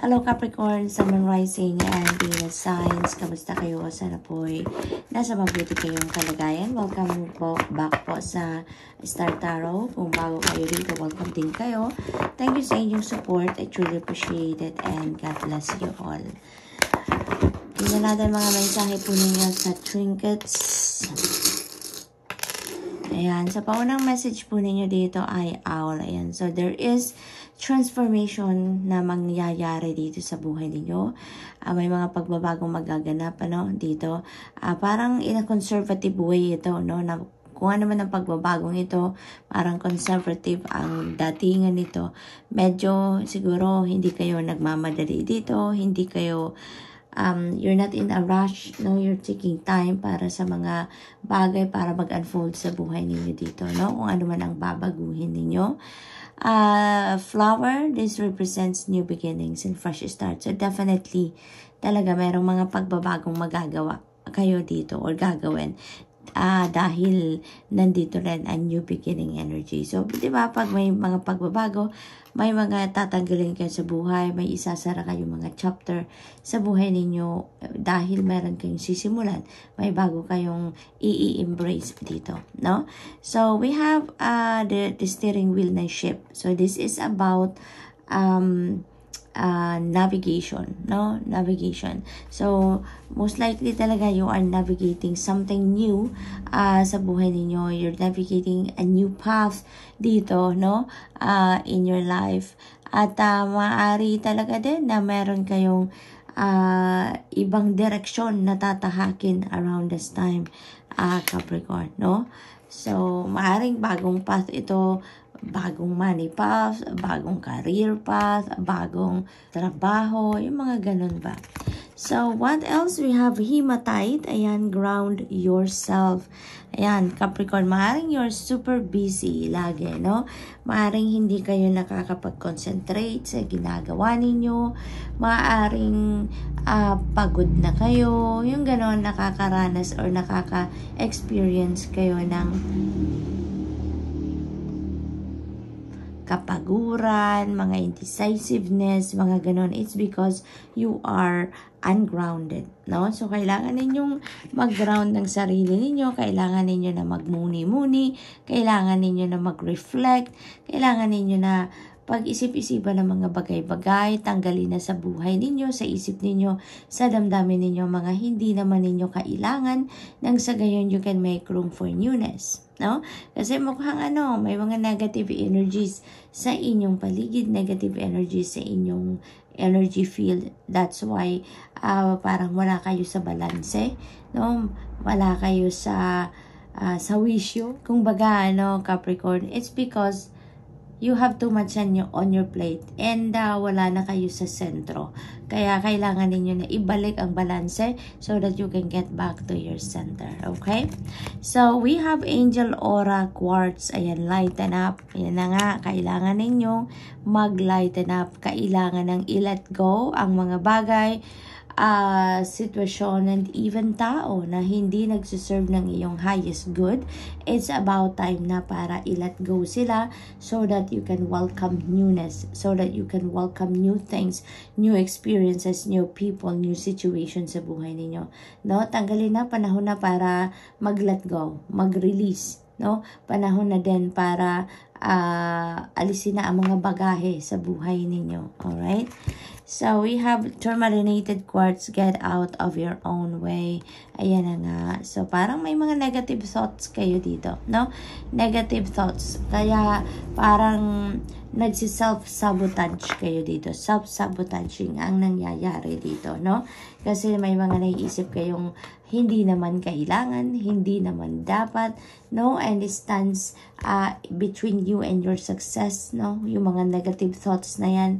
Hello Capricorn, Sun, Moon, Rising, and Venus signs. Kamusta kayo? Sana po'y nasa mabuti kayong kalagayan. Welcome po back po sa Star Tarot. Kung bago kayo dito, welcome din kayo. Thank you sa inyong support. I truly appreciate it and God bless you all. Tingnan natin mga mensahe po ninyo sa trinkets. Ayan, sa paunang message po ninyo dito ay owl. Ayan, so there is transformation na mangyayari dito sa buhay ninyo. May mga pagbabagong magaganap dito. Parang in a conservative way ito, no? Na kung ano man ang pagbabagong ito, parang conservative ang datingan nito. Medyo siguro hindi kayo nagmamadali dito, hindi kayo you're not in a rush, no? You're taking time para sa mga bagay para mag-unfold sa buhay ninyo dito, no? Kung ano man ang babaguhin ninyo. Flower, this represents new beginnings and fresh start. So definitely, talaga merong mga pagbabagong magagawa kayo dito or gagawin. Dahil nandito rin ang new beginning energy. So, di ba, pag may mga pagbabago, may mga tatanggalin kayo sa buhay, may isasara kayo mga chapter sa buhay ninyo dahil meron kayong sisimulan. May bago kayong i-embrace dito, no? So, we have the steering wheel ng ship. So, this is about navigation, no? Navigation. So, most likely talaga you are navigating something new sa buhay ninyo. You're navigating a new path dito, no? In your life. At maaari talaga din na meron kayong ibang direksyon na tatahakin around this time, Capricorn, no? So, maaring bagong path ito, bagong money path, bagong career path, bagong trabaho, yung mga ganun ba. So, what else? We have hematite. Ayan, ground yourself. Ayan, Capricorn, maaaring you're super busy lagi, no? Maaaring hindi kayo nakakapag-concentrate sa ginagawa ninyo. Maaaring pagod na kayo. Yung ganon, nakakaranas or nakaka-experience kayo ng kapaguran, mga indecisiveness, mga ganon. It's because you are ungrounded, no? So, kailangan ninyong mag-ground ng sarili ninyo, kailangan ninyo na magmuni-muni, kailangan ninyo na mag-reflect, kailangan ninyo na pag-isip-isipan ng mga bagay-bagay, tanggalin na sa buhay ninyo, sa isip ninyo, sa damdamin ninyo, mga hindi naman ninyo kailangan, nang sa gayon you can make room for newness, no? Kasi mukhang may mga negative energies sa inyong paligid, negative energies sa inyong energy field. That's why parang wala kayo sa balanse, no? Wala kayo sa wisyo. Kung baga, Capricorn, it's because you have too much on your plate and wala na kayo sa sentro. Kaya kailangan ninyo na ibalik ang balanse so that you can get back to your center. Okay? So, we have Angel Aura Quartz. Ayan, lighten up. Ayan na nga, kailangan ninyong mag-lighten up. Kailangan ng i-let go ang mga bagay, sitwasyon, and even tao na hindi nagsiserve ng iyong highest good. It's about time na para i-let go sila so that you can welcome newness, so that you can welcome new things, new experiences, new people, new situations sa buhay ninyo, no? Tanggalin na, panahon na para mag-let go, mag-release, no? Panahon na din para alisin na ang mga bagahe sa buhay ninyo. Alright? So, we have tourmalinated quartz. Get out of your own way. Ayan na nga. So, parang may mga negative thoughts kayo dito, no? Negative thoughts. Kaya, parang nagsi-self-sabotage kayo dito. Self-sabotaging ang nangyayari dito, no? Kasi may mga naiisip kayong hindi naman kailangan, hindi naman dapat, no? And it stands between you and your success, no? Yung mga negative thoughts na yan,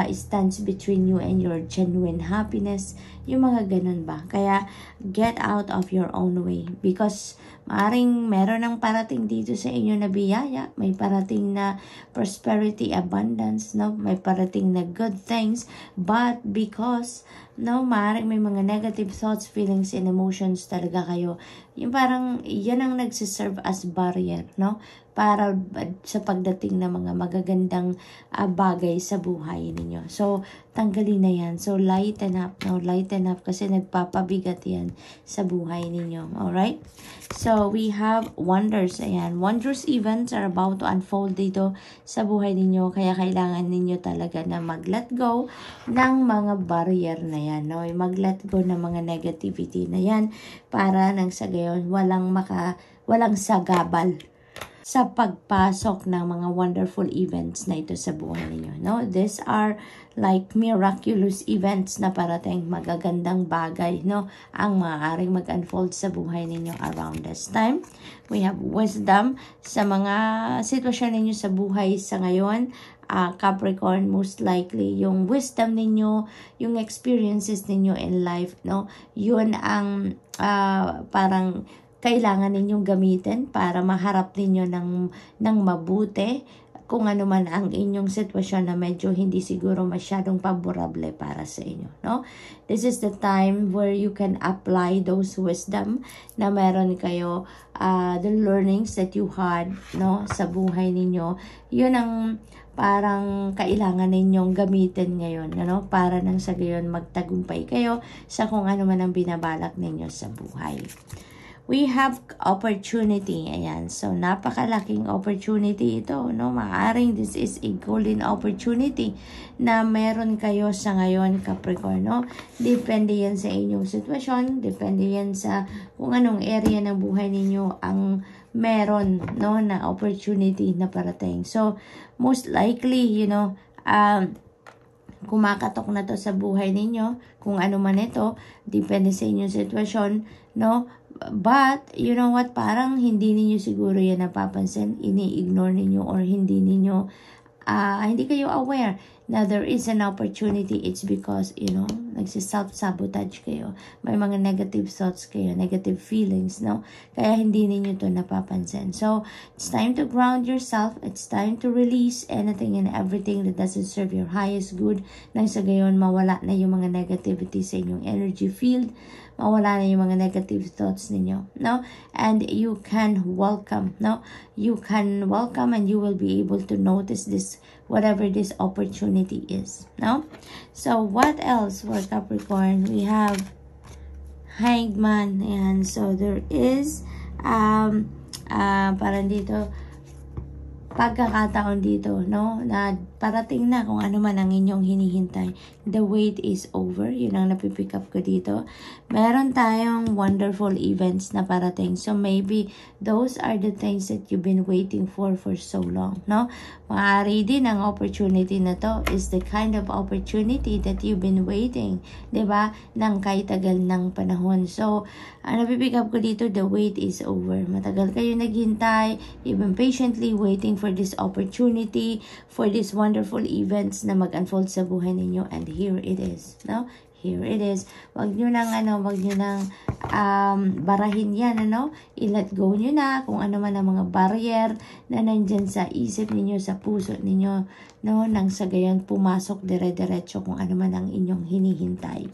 it stands between you and your genuine happiness. Yung mga ganun ba? Kaya, get out of your own way. Because, maaring meron ng parating dito sa inyo na biyaya. May parating na prosperity, abundance, no? May parating na good things. But, because, no, maaring may mga negative thoughts, feelings, and emotions talaga kayo. Yung parang, yan ang nagsiserve as barrier, no? para sa pagdating ng mga magagandang bagay sa buhay ninyo. So, tanggalin na yan. So, lighten up. No? Lighten up kasi nagpapabigat yan sa buhay ninyo. Alright? So, we have wonders. Ayan. Wondrous events are about to unfold dito sa buhay ninyo. Kaya kailangan ninyo talaga na mag-let go ng mga barrier na yan. No? Mag-let go ng mga negativity na yan para nang sa gayon walang sagabal sa pagpasok ng mga wonderful events na ito sa buhay ninyo. No? These are like miraculous events na parating, magagandang bagay, no? Ang maaaring mag-unfold sa buhay ninyo around this time. We have wisdom sa mga sitwasyon ninyo sa buhay sa ngayon. Capricorn, most likely yung wisdom ninyo, yung experiences ninyo in life, no? Yun ang parang kailangan ninyong gamitin para maharap ninyo ng mabuti kung ano man ang inyong sitwasyon na medyo hindi siguro masyadong favorable para sa inyo, no? This is the time where you can apply those wisdom na meron kayo, the learnings that you had, no, sa buhay ninyo. Yun ang parang kailangan ninyong gamitin ngayon, ano, para nang sa gayon magtagumpay kayo sa kung ano man ang binabalak ninyo sa buhay. We have opportunity. Ayan. So, napakalaking opportunity ito, no? Maaring this is a golden opportunity na meron kayo sa ngayon, Capricorn, no? Depende yan sa inyong sitwasyon. Depende yan sa kung anong area ng buhay ninyo ang meron, no, na opportunity na parating. So, most likely, you know, kumakatok na to sa buhay ninyo, kung ano man ito, depende sa inyong sitwasyon, no? But, you know what, parang hindi ninyo siguro yan napapansin, ini-ignore ninyo or hindi ninyo, hindi kayo aware na there is an opportunity. It's because, you know, nagsiself-sabotage kayo. May mga negative thoughts kayo, negative feelings, no? Kaya hindi ninyo to napapansin. So, it's time to ground yourself. It's time to release anything and everything that doesn't serve your highest good. Nang sa gayon, mawala na yung mga negativity sa inyong energy field. Mawala na yung mga negative thoughts ninyo, no? And you can welcome, no? You can welcome and you will be able to notice this, whatever this opportunity is, no? So, what else for Capricorn? We have Hanged Man, and so there is, parang dito, pagkakataon dito, no? Na parating na kung ano man ang inyong hinihintay. The wait is over. Yun ang napipick up ko dito. Meron tayong wonderful events na parating. So maybe those are the things that you've been waiting for so long, no? Maaari din ang opportunity na to is the kind of opportunity that you've been waiting, diba? Nang kahit tagal ng panahon. So, napipick up ko dito, the wait is over. Matagal kayo naghintay. You've been patiently waiting for this opportunity, for these wonderful events na mag-unfold sa buhay ninyo, and here it is, no? Here it is. Wag nyo nang barahin yan, ano? I-let go nyo na kung ano man ang mga barrier na nandyan sa isip ninyo, sa puso ninyo, no? Nang sa gayon pumasok dire-diretso kung ano man ang inyong hinihintay.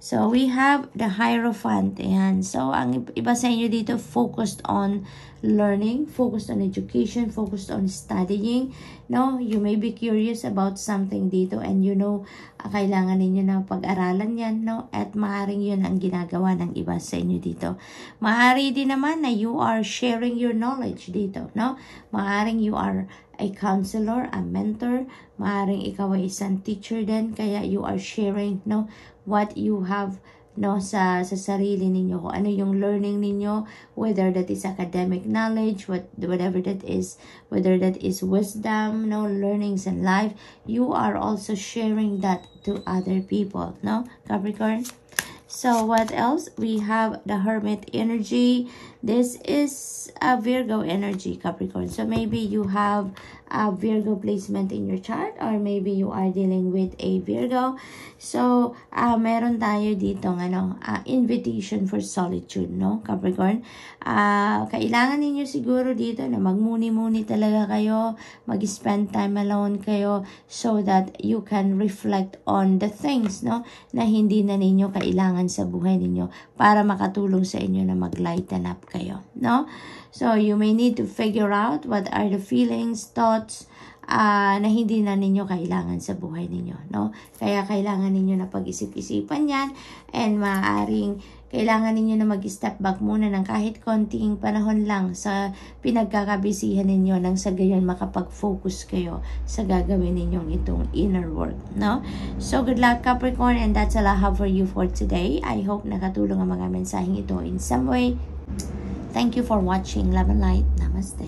So, we have the Hierophant. Ayan. So, ang iba sa inyo dito, focused on learning, focused on education, focused on studying. No, you may be curious about something dito and you know, kailangan ninyo na pag-aralan yan, no? At maaaring yun ang ginagawa ng iba sa inyo dito. Maaari din naman na you are sharing your knowledge dito, no? Maaring you are a counselor, a mentor, maaaring ikaw ay isang teacher din, kaya you are sharing, no, what you have, no, sa sarili ninyo, kung ano yung learning ninyo, whether that is academic knowledge, whatever that is, whether that is wisdom, no, learnings in life, you are also sharing that to other people, no, Capricorn? So, what else? We have the Hermit energy. This is a Virgo energy, Capricorn. So, maybe you have a Virgo placement in your chart or maybe you are dealing with a Virgo. So, meron tayo dito invitation for solitude, no, Capricorn? Kailangan ninyo siguro dito na magmuni-muni talaga kayo, mag-spend time alone kayo so that you can reflect on the things, no, na hindi na ninyo kailangan kailangan sa buhay ninyo para makatulong sa inyo na mag-lighten up kayo, no? So, you may need to figure out what are the feelings, thoughts, na hindi na ninyo kailangan sa buhay ninyo, no? Kaya kailangan ninyo na pag-isip-isipan yan, and maaaring kailangan ninyo na mag-step back muna ng kahit konting panahon lang sa pinagkakabisihan ninyo nang sa gayon makapag-focus kayo sa gagawin ninyong itong inner work, no? So, good luck Capricorn, and that's all I have for you for today. I hope nakatulong ang mga mensaheng ito in some way. Thank you for watching. Love and light. Namaste.